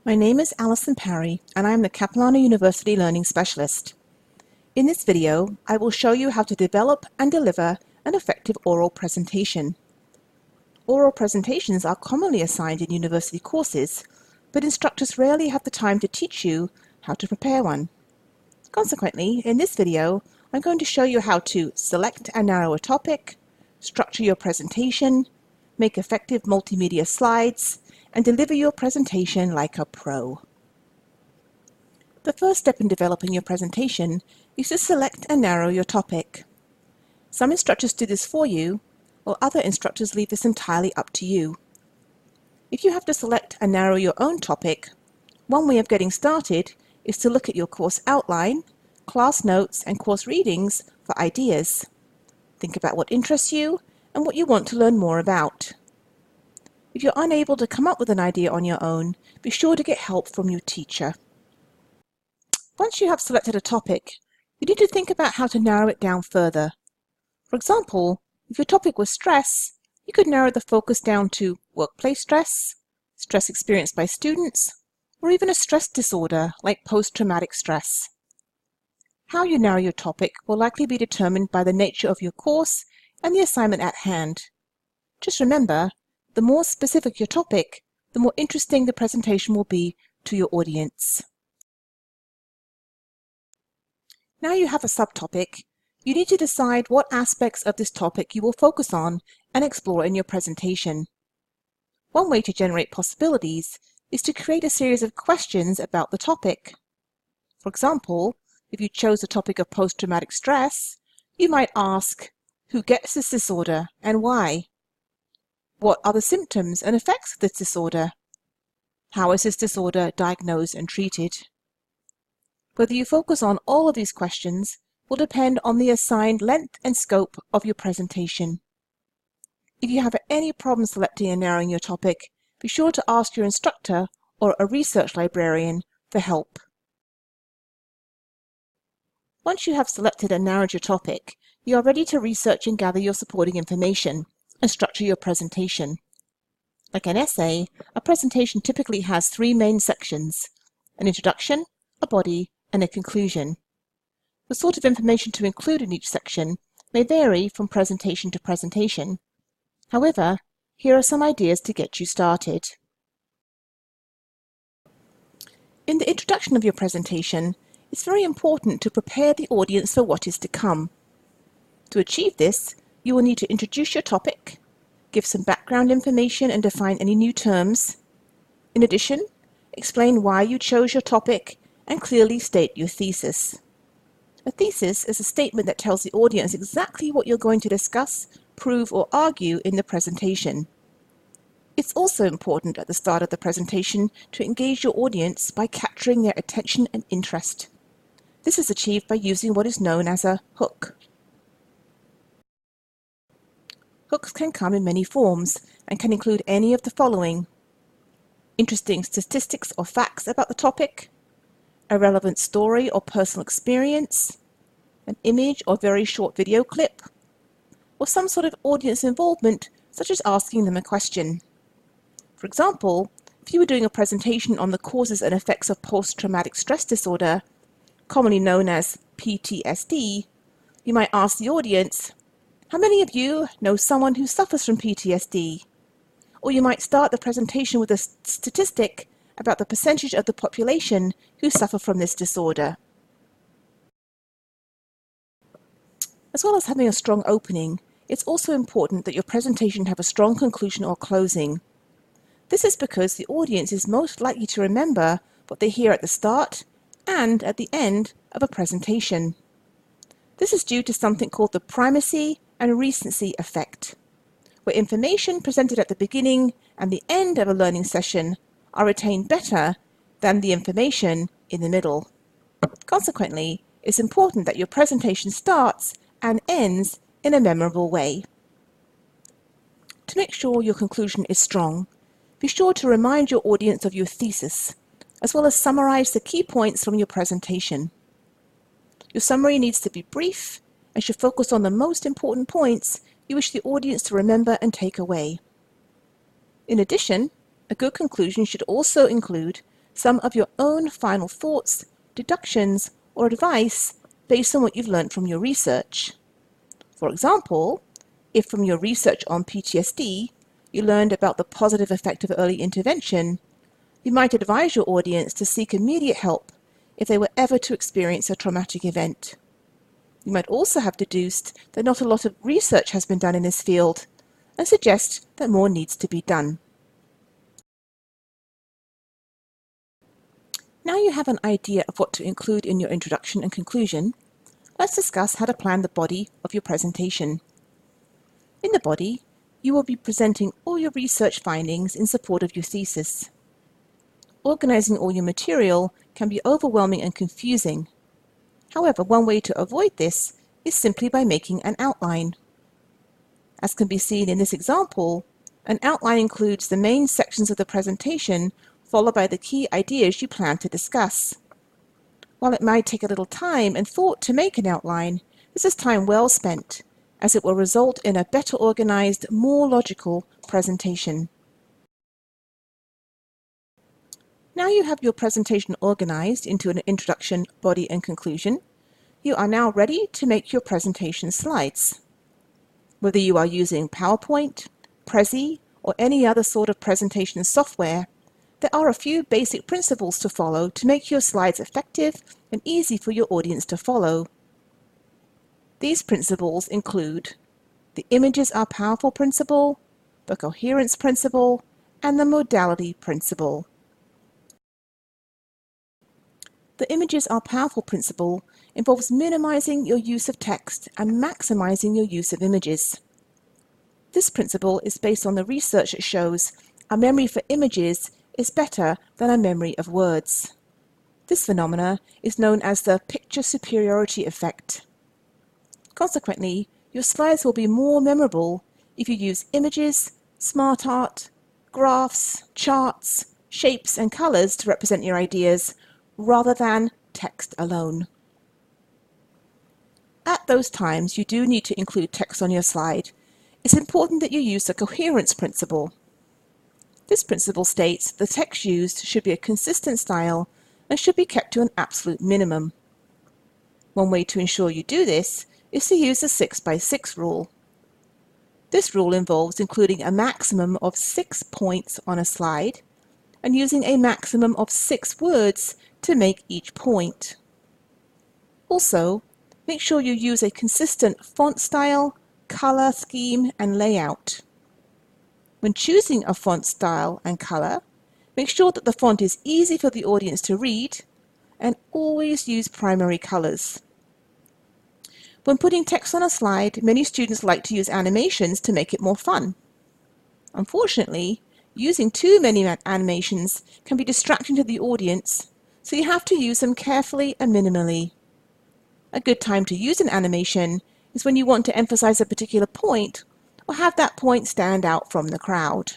My name is Alison Parry, and I am the Capilano University Learning Specialist. In this video, I will show you how to develop and deliver an effective oral presentation. Oral presentations are commonly assigned in university courses, but instructors rarely have the time to teach you how to prepare one. Consequently, in this video, I'm going to show you how to select and narrow a topic, structure your presentation, make effective multimedia slides, and deliver your presentation like a pro. The first step in developing your presentation is to select and narrow your topic. Some instructors do this for you, while other instructors leave this entirely up to you. If you have to select and narrow your own topic, one way of getting started is to look at your course outline, class notes, and course readings for ideas. Think about what interests you and what you want to learn more about. If you're unable to come up with an idea on your own, be sure to get help from your teacher. Once you have selected a topic, you need to think about how to narrow it down further. For example, if your topic was stress, you could narrow the focus down to workplace stress, stress experienced by students, or even a stress disorder like post-traumatic stress. How you narrow your topic will likely be determined by the nature of your course and the assignment at hand. Just remember, the more specific your topic, the more interesting the presentation will be to your audience. Now you have a subtopic, you need to decide what aspects of this topic you will focus on and explore in your presentation. One way to generate possibilities is to create a series of questions about the topic. For example, if you chose the topic of post-traumatic stress, you might ask, who gets this disorder and why? What are the symptoms and effects of this disorder? How is this disorder diagnosed and treated? Whether you focus on all of these questions will depend on the assigned length and scope of your presentation. If you have any problem selecting and narrowing your topic, be sure to ask your instructor or a research librarian for help. Once you have selected and narrowed your topic, you are ready to research and gather your supporting information and structure your presentation. Like an essay, a presentation typically has three main sections: an introduction, a body, and a conclusion. The sort of information to include in each section may vary from presentation to presentation. However, here are some ideas to get you started. In the introduction of your presentation, it's very important to prepare the audience for what is to come. To achieve this, you will need to introduce your topic, give some background information and define any new terms. In addition, explain why you chose your topic and clearly state your thesis. A thesis is a statement that tells the audience exactly what you're going to discuss, prove, or argue in the presentation. It's also important at the start of the presentation to engage your audience by capturing their attention and interest. This is achieved by using what is known as a hook. Hooks can come in many forms and can include any of the following: interesting statistics or facts about the topic, a relevant story or personal experience, an image or very short video clip, or some sort of audience involvement, such as asking them a question. For example, if you were doing a presentation on the causes and effects of post-traumatic stress disorder, commonly known as PTSD, you might ask the audience, how many of you know someone who suffers from PTSD? Or you might start the presentation with a statistic about the percentage of the population who suffer from this disorder. As well as having a strong opening, it's also important that your presentation have a strong conclusion or closing. This is because the audience is most likely to remember what they hear at the start and at the end of a presentation. This is due to something called the primacy and recency effect, where information presented at the beginning and the end of a learning session are retained better than the information in the middle. Consequently, it's important that your presentation starts and ends in a memorable way. To make sure your conclusion is strong, be sure to remind your audience of your thesis, as well as summarize the key points from your presentation. Your summary needs to be brief and should focus on the most important points you wish the audience to remember and take away. In addition, a good conclusion should also include some of your own final thoughts, deductions, or advice based on what you've learned from your research. For example, if from your research on PTSD, you learned about the positive effect of early intervention, you might advise your audience to seek immediate help if they were ever to experience a traumatic event. You might also have deduced that not a lot of research has been done in this field and suggest that more needs to be done. Now you have an idea of what to include in your introduction and conclusion, let's discuss how to plan the body of your presentation. In the body, you will be presenting all your research findings in support of your thesis. Organizing all your material can be overwhelming and confusing. However, one way to avoid this is simply by making an outline. As can be seen in this example, an outline includes the main sections of the presentation followed by the key ideas you plan to discuss. While it might take a little time and thought to make an outline, this is time well spent, as it will result in a better organized, more logical presentation. Now you have your presentation organized into an introduction, body, and conclusion. You are now ready to make your presentation slides. Whether you are using PowerPoint, Prezi, or any other sort of presentation software, there are a few basic principles to follow to make your slides effective and easy for your audience to follow. These principles include the images are powerful principle, the coherence principle, and the modality principle. The images are powerful principle involves minimizing your use of text and maximizing your use of images. This principle is based on the research that shows our memory for images is better than our memory of words. This phenomena is known as the picture superiority effect. Consequently, your slides will be more memorable if you use images, smart art, graphs, charts, shapes, and colors to represent your ideas, rather than text alone. At those times you do need to include text on your slide. It's important that you use the coherence principle. This principle states the text used should be a consistent style and should be kept to an absolute minimum. One way to ensure you do this is to use the 6x6 rule. This rule involves including a maximum of 6 points on a slide and using a maximum of 6 words to make each point. Also, make sure you use a consistent font style, color scheme, and layout. When choosing a font style and color, make sure that the font is easy for the audience to read, and always use primary colors. When putting text on a slide, many students like to use animations to make it more fun. Unfortunately, using too many animations can be distracting to the audience, so you have to use them carefully and minimally. A good time to use an animation is when you want to emphasize a particular point or have that point stand out from the crowd.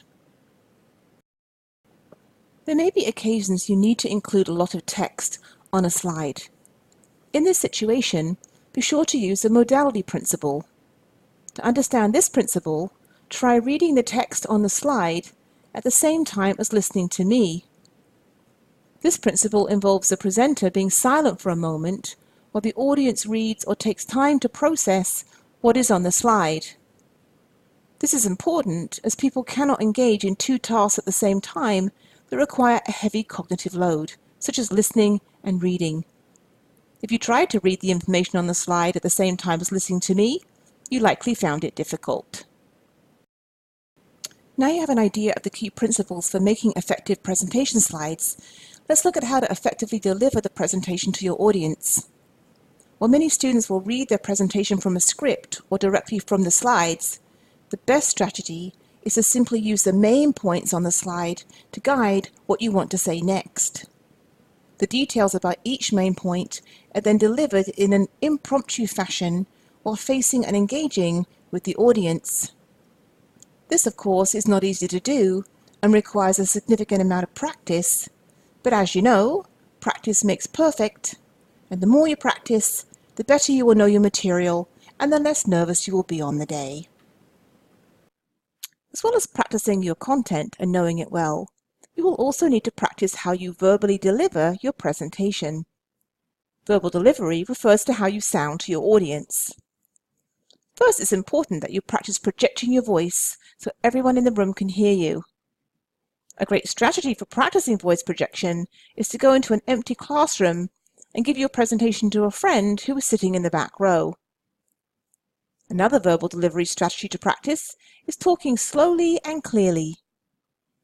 There may be occasions you need to include a lot of text on a slide. In this situation, be sure to use the modality principle. To understand this principle, try reading the text on the slide at the same time as listening to me. This principle involves the presenter being silent for a moment while the audience reads or takes time to process what is on the slide. This is important as people cannot engage in 2 tasks at the same time that require a heavy cognitive load, such as listening and reading. If you tried to read the information on the slide at the same time as listening to me, you likely found it difficult. Now you have an idea of the key principles for making effective presentation slides. Let's look at how to effectively deliver the presentation to your audience. While many students will read their presentation from a script or directly from the slides, the best strategy is to simply use the main points on the slide to guide what you want to say next. The details about each main point are then delivered in an impromptu fashion while facing and engaging with the audience. This, of course, is not easy to do and requires a significant amount of practice, but as you know, practice makes perfect, and the more you practice, the better you will know your material and the less nervous you will be on the day. As well as practicing your content and knowing it well, You will also need to practice how you verbally deliver your presentation. Verbal delivery refers to how you sound to your audience. First, it's important that you practice projecting your voice so everyone in the room can hear you. A great strategy for practicing voice projection is to go into an empty classroom and give your presentation to a friend who is sitting in the back row. Another verbal delivery strategy to practice is talking slowly and clearly.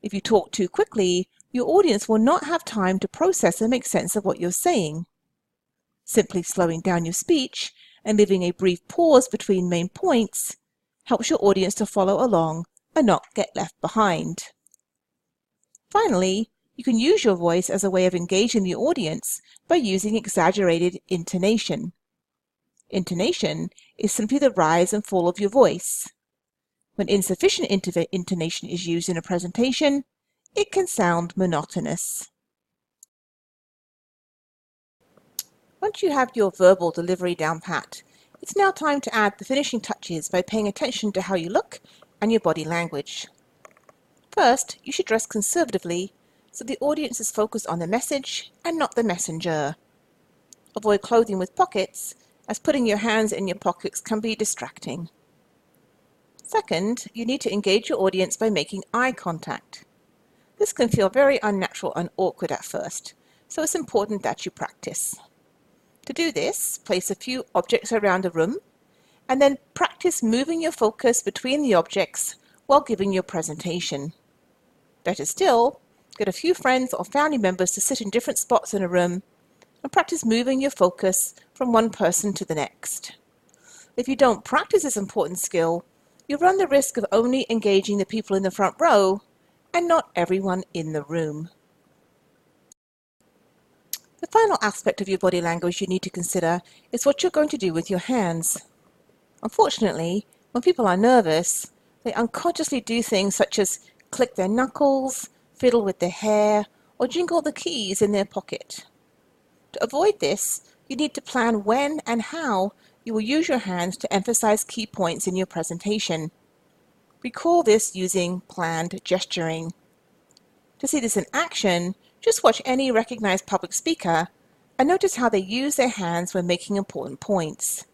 If you talk too quickly, your audience will not have time to process and make sense of what you're saying. Simply slowing down your speech and leaving a brief pause between main points helps your audience to follow along and not get left behind. Finally, you can use your voice as a way of engaging the audience by using exaggerated intonation. Intonation is simply the rise and fall of your voice. When insufficient intonation is used in a presentation, it can sound monotonous. Once you have your verbal delivery down pat, it's now time to add the finishing touches by paying attention to how you look and your body language. First, you should dress conservatively so the audience is focused on the message and not the messenger. Avoid clothing with pockets, as putting your hands in your pockets can be distracting. Second, you need to engage your audience by making eye contact. This can feel very unnatural and awkward at first, so it's important that you practice. To do this, place a few objects around the room and then practice moving your focus between the objects while giving your presentation. Better still, get a few friends or family members to sit in different spots in a room and practice moving your focus from one person to the next. If you don't practice this important skill, you run the risk of only engaging the people in the front row and not everyone in the room. The final aspect of your body language you need to consider is what you're going to do with your hands. Unfortunately, when people are nervous, they unconsciously do things such as click their knuckles, fiddle with their hair, or jingle the keys in their pocket. To avoid this, you need to plan when and how you will use your hands to emphasize key points in your presentation. We call this using planned gesturing. To see this in action, just watch any recognized public speaker and notice how they use their hands when making important points.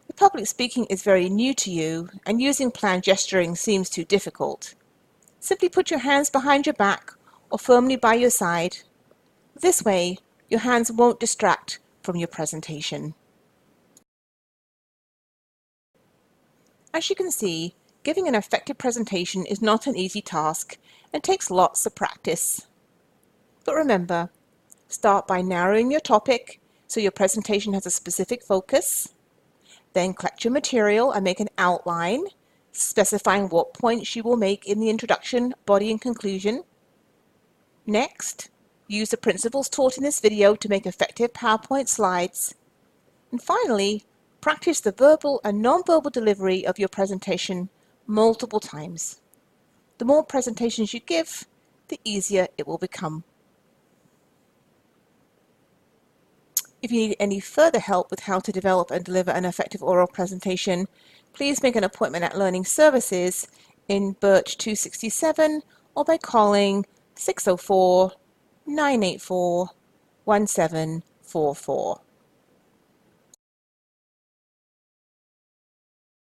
If public speaking is very new to you and using planned gesturing seems too difficult, simply put your hands behind your back or firmly by your side. This way, your hands won't distract from your presentation. As you can see, giving an effective presentation is not an easy task and takes lots of practice. But remember, start by narrowing your topic so your presentation has a specific focus. Then collect your material and make an outline, specifying what points you will make in the introduction, body, and conclusion. Next, use the principles taught in this video to make effective PowerPoint slides. And finally, practice the verbal and non-verbal delivery of your presentation multiple times. The more presentations you give, the easier it will become. If you need any further help with how to develop and deliver an effective oral presentation, please make an appointment at Learning Services in Birch 267 or by calling 604-984-1744.